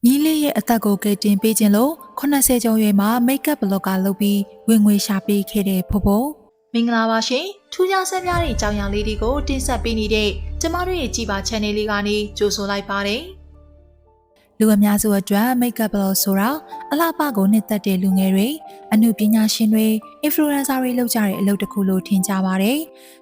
ညီလေးရဲ့အသက်ကိုကယ်တင်ပေးခြင်းလို့80ကျော်ရွယ်မှာမိတ်ကပ်ဘလော့ကာလုပ်ပြီးဝင်ငွေရှာပေးခဲ့တဲ့ဖိုးဖိုးမင်္ဂလာပါရှင်ထူးခြားဆန်းပြတဲ့ကြောင်ရံလေးတွေကိုတင်ဆက်ပေးနေတဲ့ကျမတို့ရဲ့ကြည်ပါ channel လေးကနေကြိုဆိုလိုက်ပါတယ်လူအများစုအတွက်မိတ်ကပ်ဘလော့ဆိုတာအလှပကိုနှစ်သက်တဲ့လူငယ်တွေအမှုပညာရှင်တွေ influencer တွေလုပ်ကြတဲ့အလုပ်တစ်ခုလို့ထင်ကြပါတယ်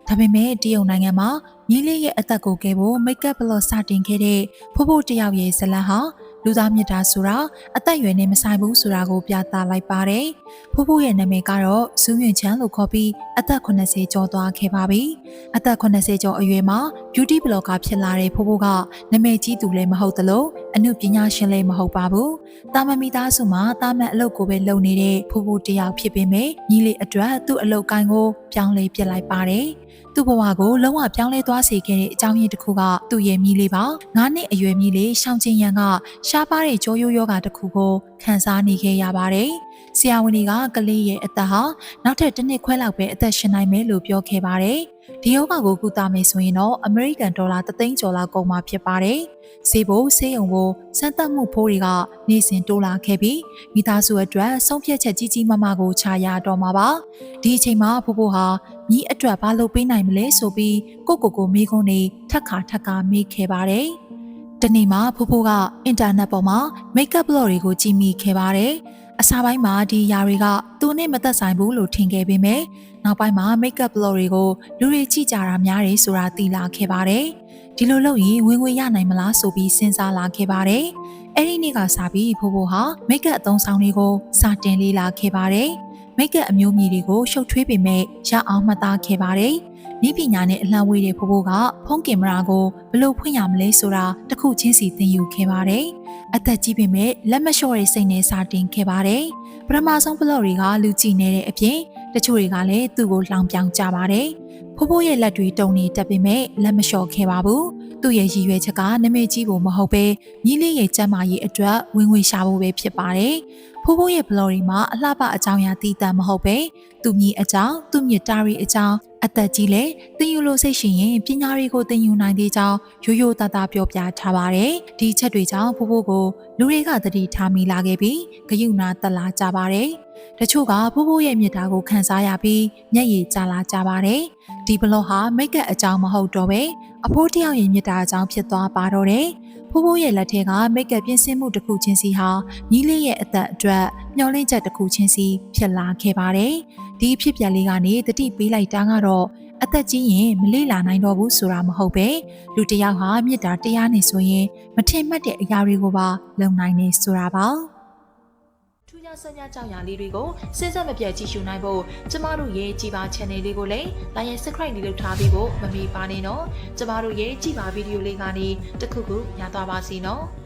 ဒါပေမဲ့တရုတ်နိုင်ငံမှာညီလေးရဲ့အသက်ကိုကယ်ဖို့မိတ်ကပ်ဘလော့စတင်ခဲ့တဲ့ဖိုးဖိုးတယောက်ရဲ့ဇလန်ဟာလူသားမြတ်တာဆိုတာအသက်အရွယ်နဲ့မဆိုင်ဘူးဆိုတာကိုပြသလိုက်ပါတယ်။ဖိုးဖိုးရဲ့နာမည်ကတော့ဇူးမြင့်ချမ်းလို့ခေါ်ပြီးအသက်80ကျော်သွားခဲ့ပါပြီ။အသက်80ကျော်အရွယ်မှာ beauty blogger ဖြစ်လာတဲ့ဖိုးဖိုးကနာမည်ကြီးသူလည်းမဟုတ်သလိုအမှုပညာရှင်လည်းမဟုတ်ပါဘူး။တာမန်မိသားစုမှာတာမန်အလုပ်ကိုပဲလုပ်နေတဲ့ဖိုးဖိုးတယောက်ဖြစ်ပေမဲ့ညီလေးအတွက်သူ့အလုပ်ကိုင်းကိုပြောင်းလဲပြစ်လိုက်ပါတယ်။သူ့ဘဝကိုလုံးဝပြောင်းလဲသွားစေခဲ့တဲ့အကြောင်းရင်းတစ်ခုကသူ့ရဲ့မြီးလေးပါ9နှစ်အရွယ်မြီးလေးရှောင်းချင်းရန်ကရှားပါတဲ့ကြောရိုးယောဂတစ်ခုကိုခံစားနေခဲ့ရပါတယ်ဆရာဝန်တွေကကလေးရဲ့အသက်ဟာနောက်ထပ်တစ်နှစ်ခွဲလောက်ပဲအသက်ရှင်နိုင်မယ်လို့ပြောခဲ့ပါတယ်ဒီယောဂကိုကုသမယ်ဆိုရင်တော့အမေရိကန်ဒေါ်လာ300ကျော်လောက်ကုန်မှာဖြစ်ပါတယ်ဆေးဖို့ဆေးရုံဖို့စမ်းသပ်မှုဖိုးတွေကနေ့စဉ်တိုးလာခဲ့ပြီးမိသားစုအတွက်ဆုံးဖြတ်ချက်ကြီးကြီးမားမားကိုချရတော့မှာပါဒီအချိန်မှာဖိုးဖိုးဟာညီအတွက်ဘာလုပ်ပေးနိုင်မလဲဆိုပြီးကိုမိကုန်းနေထက်ခါမေးခဲ့ပါတယ်တနေ့မှာဖိုးဖိုးကအင်တာနက်ပေါ်မှာမိတ်ကပ်ဘလော့တွေကိုကြည့်မိခဲ့ပါတယ်အစားပိုင်းမှာဒီຢာတွေကသူနဲ့မသက်ဆိုင်ဘူးလို့ထင်ခဲ့ပေမဲ့နောက်ပိုင်းမှာမိတ်ကပ်ဘလော့တွေကိုလူတွေကြည့်ကြတာများတယ်ဆိုတာသိလာခဲ့ပါတယ်ဒီလိုလုပ်ရင်ဝင်ငွေရနိုင်မလားဆိုပြီးစဉ်းစားလာခဲ့ပါတယ်အဲ့ဒီနေ့ကစပြီးဖိုးဖိုးဟာမိတ်ကပ်အသုံးဆောင်တွေကိုစတင်လေးလာခဲ့ပါတယ်မိတ်ကပ်အမျိုးမျိုးတွေကိုရှုပ်ထွေးပေမဲ့ရအောင်မှတ်သားခဲ့ပါတယ်ဤပညာနဲ့အလှမ်းဝေးတဲ့ဖိုးဖိုးကဖုန်းကင်မရာကိုဘယ်လိုဖွင့်ရမလဲဆိုတာတစ်ခုချင်းစီသင်ယူခဲ့ပါတယ်အသက်ကြီးပေမဲ့လက်မလျှော့တဲ့စိတ်နဲ့စတင်ခဲ့ပါတယ်ပထမဆုံးဘလော့တွေကလူကြည့်နေတဲ့အပြင်တချို့တွေကလည်းသူ့ကိုလောင်ပြောင်ကြပါတယ်ဖိုးဖိုးရဲ့လက်တွေတုံနေတတ်ပေမဲ့လက်မလျှော့ခဲ့ပါဘူးသူ့ရဲ့ရည်ရွယ်ချက်ကနာမည်ကြီးဖို့မဟုတ်ပဲမြီးလေးရဲ့ကျန်းမာရေးအတွက်ဝင်ငွေရှာဖို့ပဲဖြစ်ပါတယ်ဖိုးဖိုးရဲ့ဘလော့တွေမှာအလှပအကြောင်းအရာတည်တံ့မဟုတ်ပဲသူ့မြည်အကြောင်းသူ့မြစ်တာရီအကြောင်းအသက်ကြီးလေသင်ယူလို့စိတ်ရှိရင်ပညာတွေကိုသင်ယူနိုင်သေးကြောင်းရိုးရိုးသားသားပြောပြထားပါတယ်ဒီချက်တွေကြောင့်ဖိုးဖိုးကိုလူတွေကသတိထားမိလာခဲ့ပြီးဂယုဏတက်လာကြပါတယ်တချို့ကဖိုးဖိုးရဲ့မြစ်တာကိုခန်းစားရပြီးမျက်ရည်ကျလာကြပါတယ်ဒီဘလော့ဟာမိတ်ကပ်အကြောင်းမဟုတ်တော့ပဲအဖိုးတယောက်ရဲ့မြစ်တာအကြောင်းဖြစ်သွားပါတော့တယ်ဖိုးဖိုးရဲ့လက်ထဲကမိတ်ကပ်ပြင်ဆင်မှုတစ်ခုချင်းစီဟာညီလေးရဲ့အသက်အတွက်မျှော်လင့်ချက်တစ်ခုချင်းစီဖြစ်လာခဲ့ပါတယ်ဒီဖြစ်ပျက်လေးကနေတတိပေးလိုက်တာကတော့အသက်ကြီးရင်မလေးလာနိုင်တော့ဘူးဆိုတာမဟုတ်ပဲလူတစ်ယောက်ဟာမြစ်တာတရားနေဆိုရင်မထင်မှတ်တဲ့အရာတွေကိုပါလုံနိုင်နေဆိုတာပါထူးခြားဆန်းကြောင်ရလေးတွေကိုစဉ်ဆက်မပြတ်ကြည့်ရှုနိုင်ဖို့ကျမတို့ရဲ့ကြည်ပါ channel လေးကိုလည်း like and subscribe လေးလုပ်ထားပြီးဖို့မမေ့ပါနဲ့နော်ကျမတို့ရဲ့ကြည်ပါဗီဒီယိုလေးကနေတစ်ခုခုရသွားပါစေနော်